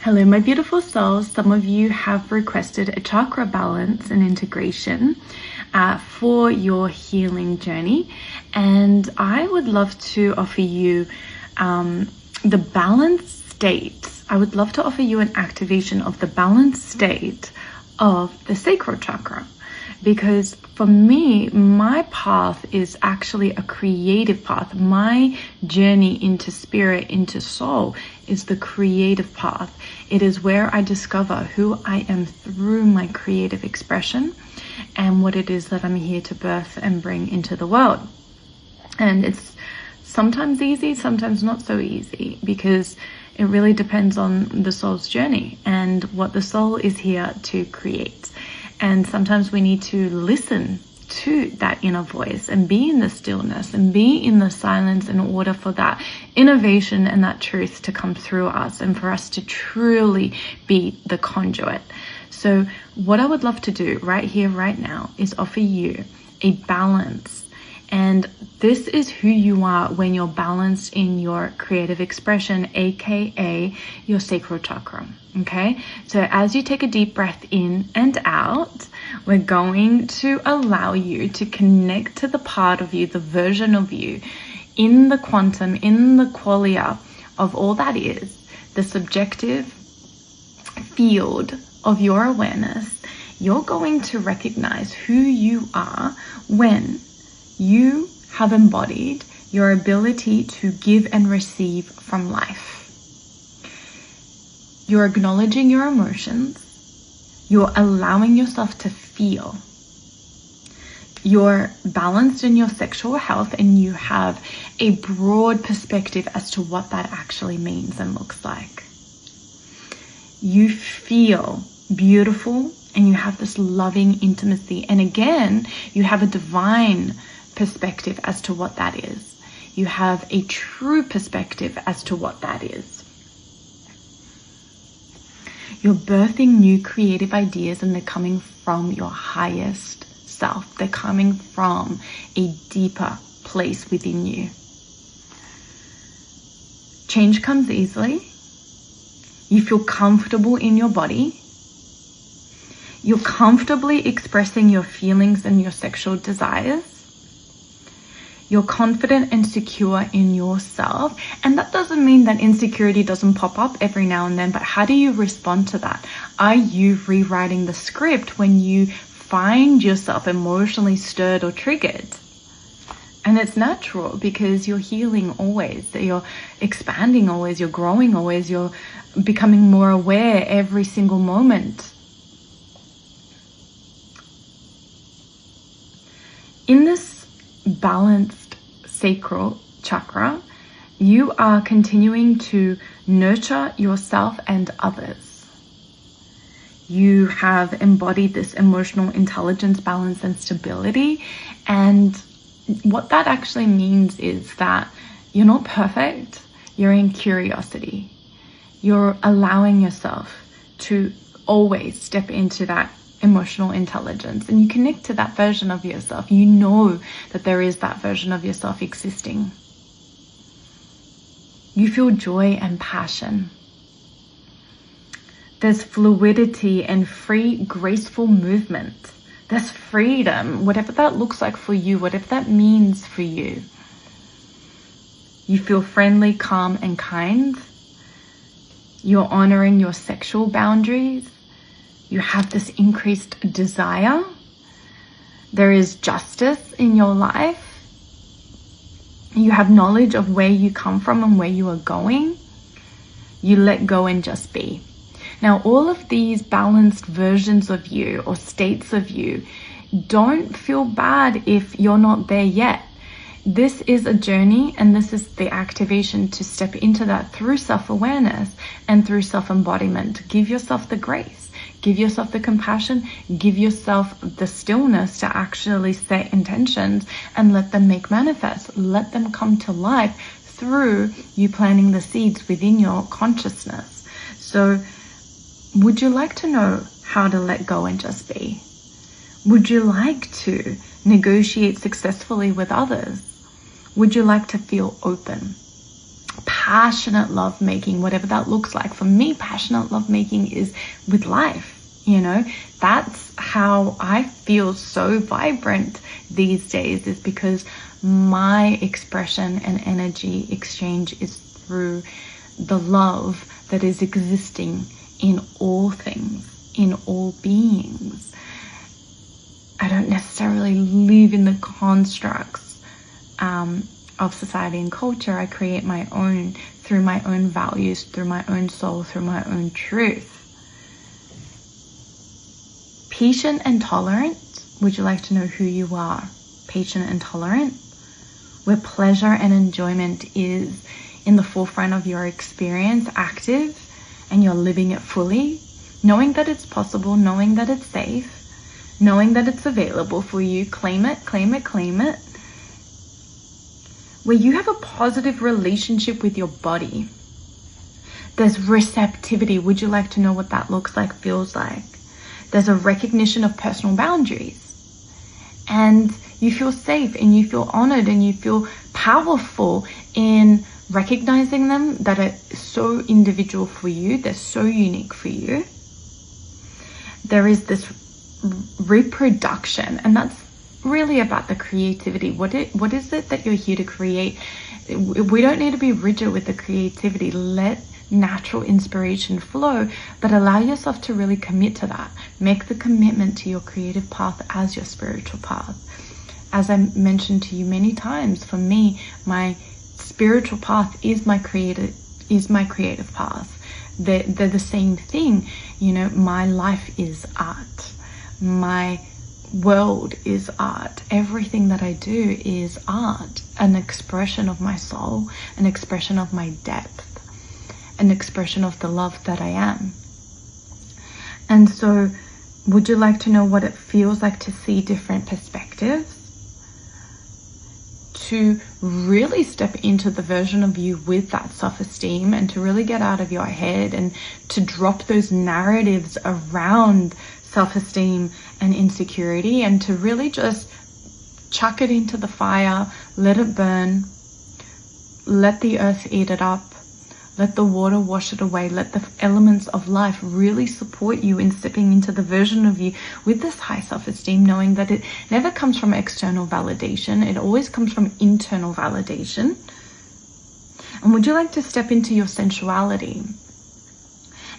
Hello, my beautiful souls. Some of you have requested a chakra balance and integration for your healing journey. And I would love to offer you the balanced state. I would love to offer you an activation of the balanced state of the sacral chakra. Because for me, my path is actually a creative path. My journey into spirit, into soul, is the creative path. It is where I discover who I am through my creative expression and what it is that I'm here to birth and bring into the world. And it's sometimes easy, sometimes not so easy, because it really depends on the soul's journey and what the soul is here to create. And sometimes we need to listen to that inner voice and be in the stillness and be in the silence in order for that innovation and that truth to come through us and for us to truly be the conduit. So what I would love to do right here, right now, is offer you a balance. And this is who you are when you're balanced in your creative expression, aka your sacral chakra. Okay, so as you take a deep breath in and out, we're going to allow you to connect to the part of you, the version of you, in the quantum, in the qualia of all that is, the subjective field of your awareness. You're going to recognize who you are when you have embodied your ability to give and receive from life. You're acknowledging your emotions. You're allowing yourself to feel. You're balanced in your sexual health, and you have a broad perspective as to what that actually means and looks like. You feel beautiful, and you have this loving intimacy. And again, you have a divine perspective as to what that is. You have a true perspective as to what that is. You're birthing new creative ideas, and they're coming from your highest self. They're coming from a deeper place within you. Change comes easily. You feel comfortable in your body. You're comfortably expressing your feelings and your sexual desires. You're confident and secure in yourself. And that doesn't mean that insecurity doesn't pop up every now and then, but how do you respond to that? Are you rewriting the script when you find yourself emotionally stirred or triggered? And it's natural, because you're healing always, you're expanding always, you're growing always, you're becoming more aware every single moment. In this balanced sacral chakra, you are continuing to nurture yourself and others. You have embodied this emotional intelligence, balance, and stability. And what that actually means is that you're not perfect. You're in curiosity. You're allowing yourself to always step into that emotional intelligence, and you connect to that version of yourself. You know that there is that version of yourself existing. You feel joy and passion. There's fluidity and free, graceful movement. There's freedom, whatever that looks like for you, whatever that means for you. You feel friendly, calm, and kind. You're honoring your sexual boundaries. You have this increased desire. There is justice in your life. You have knowledge of where you come from and where you are going. You let go and just be. Now, all of these balanced versions of you or states of you, don't feel bad if you're not there yet. This is a journey, and this is the activation to step into that through self-awareness and through self-embodiment. Give yourself the grace. Give yourself the compassion, give yourself the stillness to actually set intentions and let them make manifest. Let them come to life through you planting the seeds within your consciousness. So would you like to know how to let go and just be? Would you like to negotiate successfully with others? Would you like to feel open? passionate lovemaking, whatever that looks like. For me, passionate lovemaking is with life. You know, that's how I feel so vibrant these days, is because my expression and energy exchange is through the love that is existing in all things, in all beings. I don't necessarily live in the constructs of society and culture. I create my own through my own values, through my own soul, through my own truth. Patient and tolerant. Would you like to know who you are? Patient and tolerant, where pleasure and enjoyment is in the forefront of your experience, active, and you're living it fully, knowing that it's possible, knowing that it's safe, knowing that it's available for you. Claim it, claim it, claim it. Where you have a positive relationship with your body. There's receptivity. Would you like to know what that looks like, feels like? There's a recognition of personal boundaries. And you feel safe and you feel honored and you feel powerful in recognizing them, that are so individual for you. They're so unique for you. There is this reproduction, and that's really about the creativity. What is it that you're here to create? We don't need to be rigid with the creativity. Let natural inspiration flow, but allow yourself to really commit to that. Make the commitment to your creative path as your spiritual path. As I mentioned to you many times, for me, my spiritual path is my creative path. They're the same thing. You know, my life is art. My world is art. Everything that I do is art, an expression of my soul, an expression of my depth, an expression of the love that I am. And so, would you like to know what it feels like to see different perspectives? To really step into the version of you with that self-esteem, and to really get out of your head and to drop those narratives around self-esteem and insecurity, and to really just chuck it into the fire, let it burn, let the earth eat it up, let the water wash it away, let the elements of life really support you in stepping into the version of you with this high self-esteem, knowing that it never comes from external validation, it always comes from internal validation. And would you like to step into your sensuality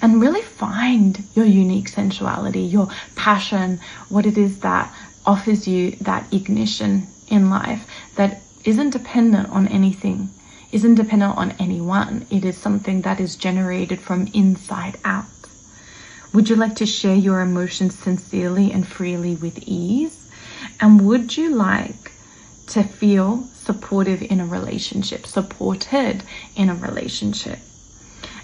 and really find your unique sensuality, your passion, what it is that offers you that ignition in life that isn't dependent on anything, isn't dependent on anyone. It is something that is generated from inside out. Would you like to share your emotions sincerely and freely with ease? And would you like to feel supportive in a relationship, supported in a relationship?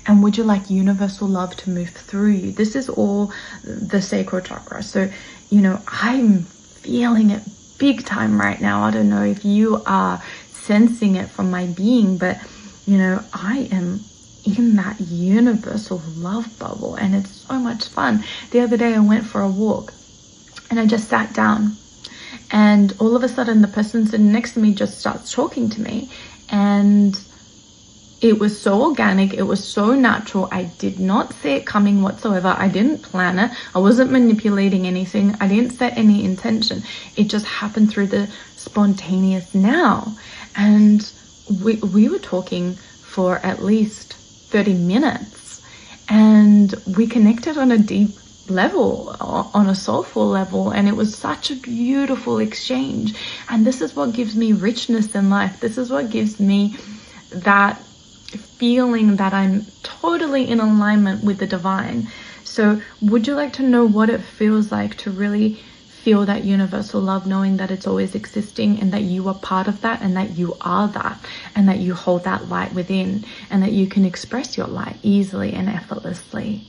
And would you like universal love to move through you? This is all the sacral chakra. So, you know, I'm feeling it big time right now. I don't know if you are sensing it from my being, but you know, I am in that universal love bubble, and it's so much fun. The other day I went for a walk and I just sat down, and all of a sudden the person sitting next to me just starts talking to me, and it was so organic, it was so natural. I did not see it coming whatsoever. I didn't plan it. I wasn't manipulating anything. I didn't set any intention. It just happened through the spontaneous now. And we were talking for at least 30 minutes, and we connected on a deep level, on a soulful level, and it was such a beautiful exchange. And this is what gives me richness in life. This is what gives me that feeling that I'm totally in alignment with the divine. So would you like to know what it feels like to really feel that universal love, knowing that it's always existing, and that you are part of that, and that you are that, and that you hold that light within, and that you can express your light easily and effortlessly?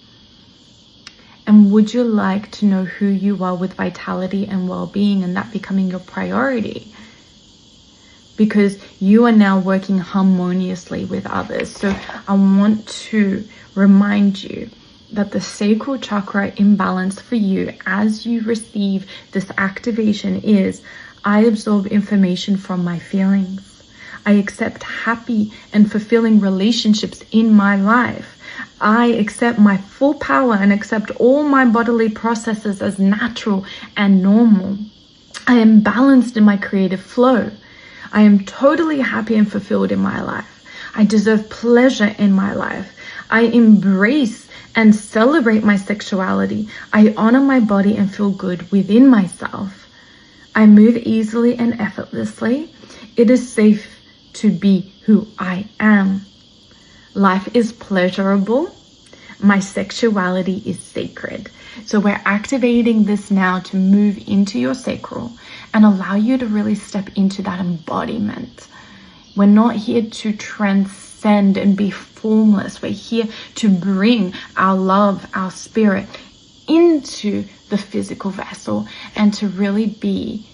And would you like to know who you are with vitality and well-being, and that becoming your priority? Because you are now working harmoniously with others. So I want to remind you that the sacral chakra imbalance for you as you receive this activation is: I absorb information from my feelings. I accept happy and fulfilling relationships in my life. I accept my full power and accept all my bodily processes as natural and normal. I am balanced in my creative flow. I am totally happy and fulfilled in my life. I deserve pleasure in my life. I embrace and celebrate my sexuality. I honor my body and feel good within myself. I move easily and effortlessly. It is safe to be who I am. Life is pleasurable. My sexuality is sacred. So we're activating this now to move into your sacral and allow you to really step into that embodiment. We're not here to transcend and be formless. We're here to bring our love, our spirit into the physical vessel and to really be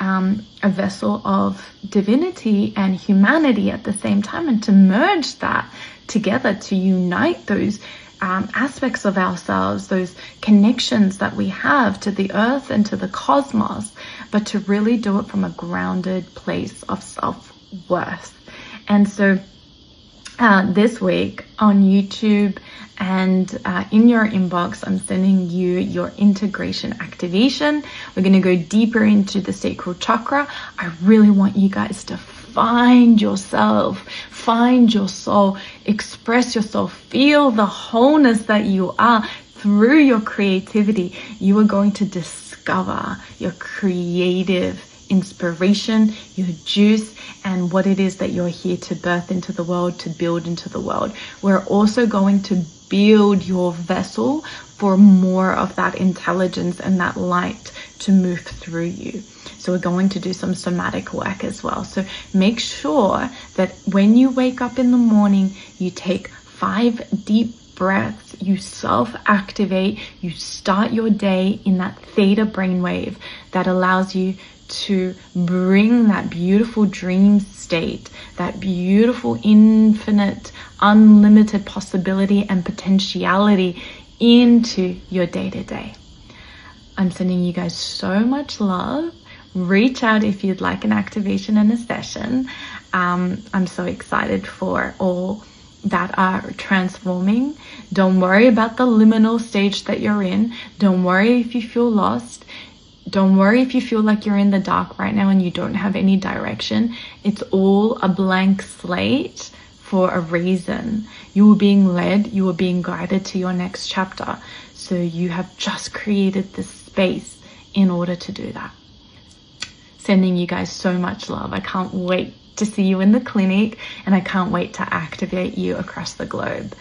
a vessel of divinity and humanity at the same time, and to merge that together, to unite those aspects of ourselves, those connections that we have to the earth and to the cosmos, but to really do it from a grounded place of self-worth. And so this week on YouTube and in your inbox, I'm sending you your integration activation. We're going to go deeper into the sacral chakra. I really want you guys to find yourself, find your soul, express yourself, feel the wholeness that you are through your creativity. You are going to discover your creative inspiration, your juice, and what it is that you're here to birth into the world, to build into the world. We're also going to build your vessel for more of that intelligence and that light to move through you. So we're going to do some somatic work as well. So make sure that when you wake up in the morning, you take 5 deep breaths, you self-activate, you start your day in that theta brainwave that allows you to bring that beautiful dream state, that beautiful infinite, unlimited possibility and potentiality into your day-to-day. I'm sending you guys so much love. Reach out if you'd like an activation and a session. I'm so excited for all that are transforming. Don't worry about the liminal stage that you're in. Don't worry if you feel lost. Don't worry if you feel like you're in the dark right now and you don't have any direction. It's all a blank slate for a reason. You are being led, you are being guided to your next chapter. So you have just created this space in order to do that. Sending you guys so much love. I can't wait to see you in the clinic, and I can't wait to activate you across the globe.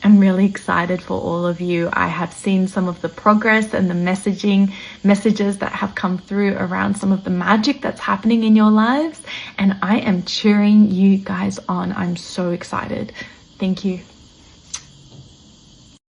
I'm really excited for all of you. I have seen some of the progress and the messages that have come through around some of the magic that's happening in your lives, and I am cheering you guys on. I'm so excited. Thank you.